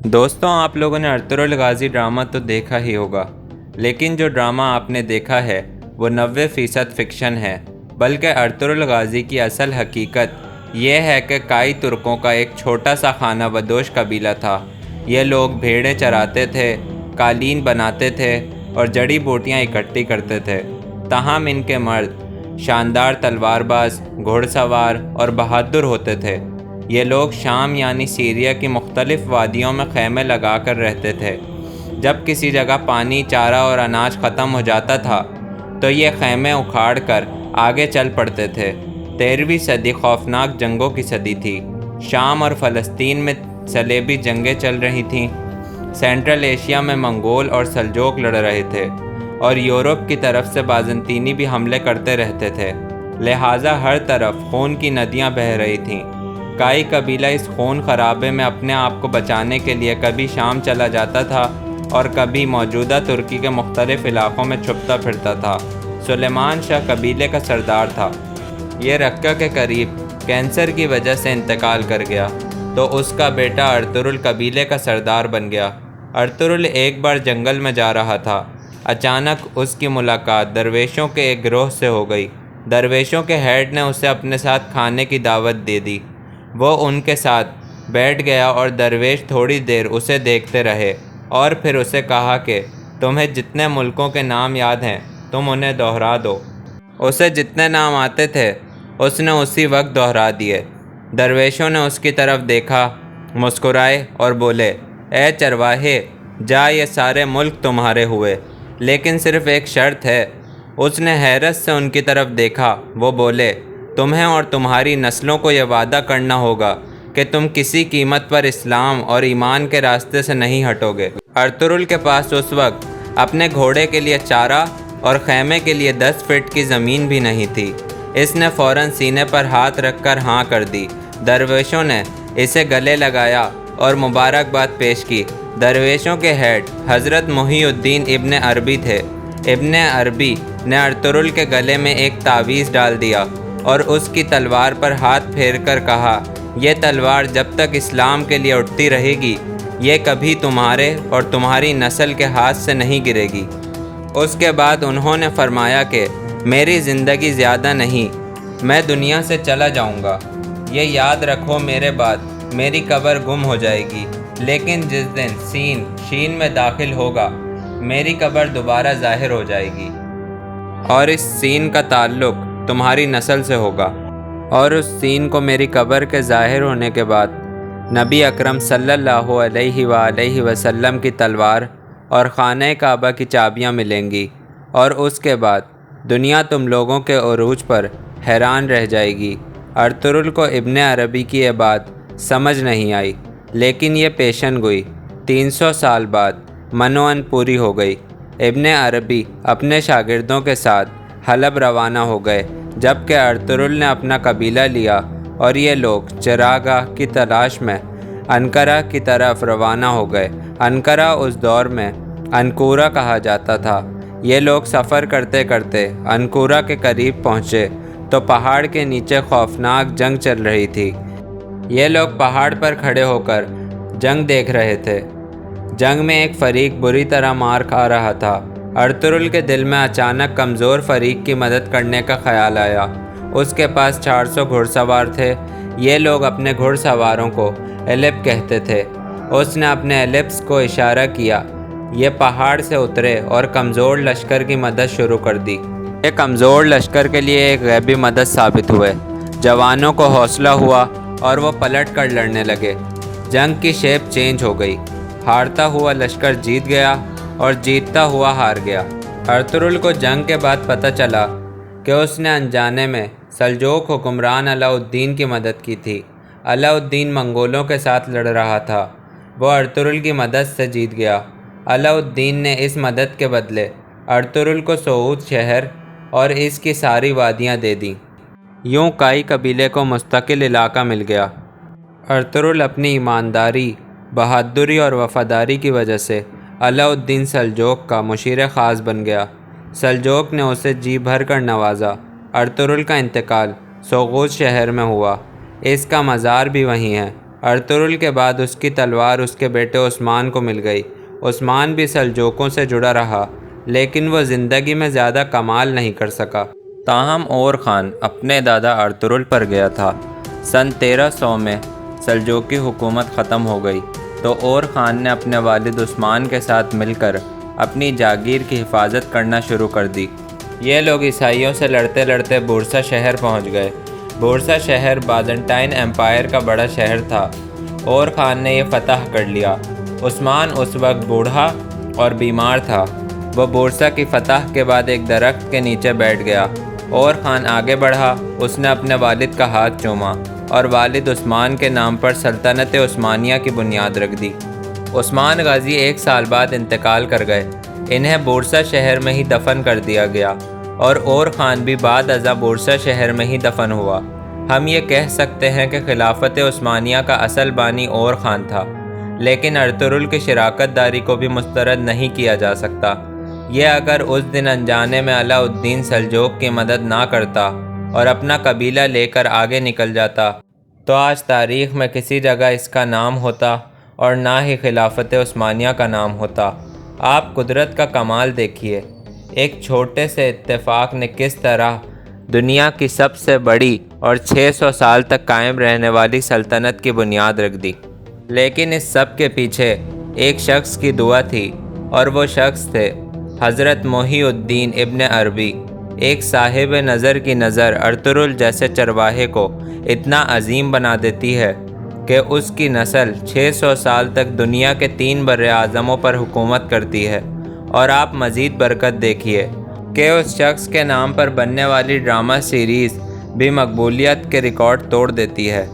دوستوں، آپ لوگوں نے ارطغرل غازی ڈرامہ تو دیکھا ہی ہوگا، لیکن جو ڈرامہ آپ نے دیکھا ہے وہ 90% فکشن ہے۔ بلکہ ارطغرل غازی کی اصل حقیقت یہ ہے کہ کائی ترکوں کا ایک چھوٹا سا خانہ بدوش قبیلہ تھا۔ یہ لوگ بھیڑیں چراتے تھے، قالین بناتے تھے اور جڑی بوٹیاں اکٹھی کرتے تھے۔ تاہم ان کے مرد شاندار تلوار باز، گھڑ سوار اور بہادر ہوتے تھے۔ یہ لوگ شام یعنی سیریا کی مختلف وادیوں میں خیمے لگا کر رہتے تھے۔ جب کسی جگہ پانی، چارہ اور اناج ختم ہو جاتا تھا تو یہ خیمے اکھاڑ کر آگے چل پڑتے تھے۔ 13ویں صدی خوفناک جنگوں کی صدی تھی۔ شام اور فلسطین میں صلیبی جنگیں چل رہی تھیں، سینٹرل ایشیا میں منگول اور سلجوق لڑ رہے تھے، اور یورپ کی طرف سے بازنطینی بھی حملے کرتے رہتے تھے۔ لہٰذا ہر طرف خون کی ندیاں بہہ رہی تھیں۔ کائی قبیلہ اس خون خرابے میں اپنے آپ کو بچانے کے لیے کبھی شام چلا جاتا تھا اور کبھی موجودہ ترکی کے مختلف علاقوں میں چھپتا پھرتا تھا۔ سلیمان شاہ قبیلے کا سردار تھا۔ یہ رقہ کے قریب کینسر کی وجہ سے انتقال کر گیا تو اس کا بیٹا ارطغرل قبیلے کا سردار بن گیا۔ ارطغرل ایک بار جنگل میں جا رہا تھا۔ اچانک اس کی ملاقات درویشوں کے ایک گروہ سے ہو گئی۔ درویشوں کے ہیڈ نے اسے اپنے ساتھ کھانے کی دعوت دے دی۔ وہ ان کے ساتھ بیٹھ گیا اور درویش تھوڑی دیر اسے دیکھتے رہے اور پھر اسے کہا کہ تمہیں جتنے ملکوں کے نام یاد ہیں تم انہیں دہرا دو۔ اسے جتنے نام آتے تھے اس نے اسی وقت دہرا دیے۔ درویشوں نے اس کی طرف دیکھا، مسکرائے اور بولے، اے چرواہے، جا، یہ سارے ملک تمہارے ہوئے، لیکن صرف ایک شرط ہے۔ اس نے حیرت سے ان کی طرف دیکھا۔ وہ بولے، تمہیں اور تمہاری نسلوں کو یہ وعدہ کرنا ہوگا کہ تم کسی قیمت پر اسلام اور ایمان کے راستے سے نہیں ہٹو گے۔ ارطغرل کے پاس اس وقت اپنے گھوڑے کے لیے چارہ اور خیمے کے لیے 10 فٹ کی زمین بھی نہیں تھی۔ اس نے فوراً سینے پر ہاتھ رکھ کر ہاں کر دی۔ درویشوں نے اسے گلے لگایا اور مبارکباد پیش کی۔ درویشوں کے ہیڈ حضرت محی الدین ابن عربی تھے۔ ابن عربی نے ارطغرل کے گلے میں ایک تعویذ ڈال دیا اور اس کی تلوار پر ہاتھ پھیر کر کہا، یہ تلوار جب تک اسلام کے لیے اٹھتی رہے گی، یہ کبھی تمہارے اور تمہاری نسل کے ہاتھ سے نہیں گرے گی۔ اس کے بعد انہوں نے فرمایا کہ میری زندگی زیادہ نہیں، میں دنیا سے چلا جاؤں گا۔ یہ یاد رکھو، میرے بعد میری قبر گم ہو جائے گی، لیکن جس دن سین شین میں داخل ہوگا میری قبر دوبارہ ظاہر ہو جائے گی، اور اس سین کا تعلق تمہاری نسل سے ہوگا۔ اور اس سین کو میری قبر کے ظاہر ہونے کے بعد نبی اکرم صلی اللہ علیہ وآلہ وسلم کی تلوار اور خانہ کعبہ کی چابیاں ملیں گی، اور اس کے بعد دنیا تم لوگوں کے عروج پر حیران رہ جائے گی۔ ارطغرل کو ابن عربی کی یہ بات سمجھ نہیں آئی، لیکن یہ پیشن گوئی 300 سال بعد منوعاً پوری ہو گئی۔ ابن عربی اپنے شاگردوں کے ساتھ حلب روانہ ہو گئے، جبکہ ارطغرل نے اپنا قبیلہ لیا اور یہ لوگ چراگاہ کی تلاش میں انقرہ کی طرف روانہ ہو گئے۔ انقرہ اس دور میں انکورہ کہا جاتا تھا۔ یہ لوگ سفر کرتے کرتے انکورہ کے قریب پہنچے تو پہاڑ کے نیچے خوفناک جنگ چل رہی تھی۔ یہ لوگ پہاڑ پر کھڑے ہو کر جنگ دیکھ رہے تھے۔ جنگ میں ایک فریق بری طرح مار کھا رہا تھا۔ ارطغرل کے دل میں اچانک کمزور فریق کی مدد کرنے کا خیال آیا۔ اس کے پاس 400 گھڑ سوار تھے۔ یہ لوگ اپنے گھڑ سواروں کو ایلپ کہتے تھے۔ اس نے اپنے ایلپس کو اشارہ کیا۔ یہ پہاڑ سے اترے اور کمزور لشکر کی مدد شروع کر دی۔ یہ کمزور لشکر کے لیے ایک غیبی مدد ثابت ہوئے۔ جوانوں کو حوصلہ ہوا اور وہ پلٹ کر لڑنے لگے۔ جنگ کی شیپ چینج ہو گئی۔ ہارتا ہوا لشکر جیت گیا اور جیتتا ہوا ہار گیا۔ ارطغرل کو جنگ کے بعد پتہ چلا کہ اس نے انجانے میں سلجوق حکمران علاء الدین کی مدد کی تھی۔ علاء الدین منگولوں کے ساتھ لڑ رہا تھا۔ وہ ارطغرل کی مدد سے جیت گیا۔ علاء الدین نے اس مدد کے بدلے ارطغرل کو سعود شہر اور اس کی ساری وادیاں دے دیں۔ یوں کائی قبیلے کو مستقل علاقہ مل گیا۔ ارطغرل اپنی ایمانداری، بہادری اور وفاداری کی وجہ سے علاء الدین سلجوق کا مشیر خاص بن گیا۔ سلجوق نے اسے جی بھر کر نوازا۔ ارطغرل کا انتقال سوغوت شہر میں ہوا۔ اس کا مزار بھی وہیں ہے۔ ارطغرل کے بعد اس کی تلوار اس کے بیٹے عثمان کو مل گئی۔ عثمان بھی سلجوقوں سے جڑا رہا، لیکن وہ زندگی میں زیادہ کمال نہیں کر سکا۔ تاہم اور خان اپنے دادا ارطغرل پر گیا تھا۔ سن 1300 میں سلجوقی حکومت ختم ہو گئی تو اور خان نے اپنے والد عثمان کے ساتھ مل کر اپنی جاگیر کی حفاظت کرنا شروع کر دی۔ یہ لوگ عیسائیوں سے لڑتے لڑتے بورسا شہر پہنچ گئے۔ بورسا شہر بازنٹائن ایمپائر کا بڑا شہر تھا۔ اور خان نے یہ فتح کر لیا۔ عثمان اس وقت بوڑھا اور بیمار تھا۔ وہ بورسا کی فتح کے بعد ایک درخت کے نیچے بیٹھ گیا۔ اور خان آگے بڑھا، اس نے اپنے والد کا ہاتھ چوما اور والد عثمان کے نام پر سلطنت عثمانیہ کی بنیاد رکھ دی۔ عثمان غازی 1 سال بعد انتقال کر گئے۔ انہیں بورسا شہر میں ہی دفن کر دیا گیا اور خان بھی بعد ازاں بورسا شہر میں ہی دفن ہوا۔ ہم یہ کہہ سکتے ہیں کہ خلافت عثمانیہ کا اصل بانی اور خان تھا، لیکن ارطغرل کی شراکت داری کو بھی مسترد نہیں کیا جا سکتا۔ یہ اگر اس دن انجانے میں علاء الدین سلجوق کی مدد نہ کرتا اور اپنا قبیلہ لے کر آگے نکل جاتا تو آج تاریخ میں کسی جگہ اس کا نام ہوتا اور نہ ہی خلافت عثمانیہ کا نام ہوتا۔ آپ قدرت کا کمال دیکھیے، ایک چھوٹے سے اتفاق نے کس طرح دنیا کی سب سے بڑی اور 600 سال تک قائم رہنے والی سلطنت کی بنیاد رکھ دی۔ لیکن اس سب کے پیچھے ایک شخص کی دعا تھی، اور وہ شخص تھے حضرت محی الدین ابن عربی۔ ایک صاحب نظر کی نظر ارطغرل جیسے چرواہے کو اتنا عظیم بنا دیتی ہے کہ اس کی نسل 600 سال تک دنیا کے 3 بر اعظموں پر حکومت کرتی ہے۔ اور آپ مزید برکت دیکھیے کہ اس شخص کے نام پر بننے والی ڈرامہ سیریز بھی مقبولیت کے ریکارڈ توڑ دیتی ہے۔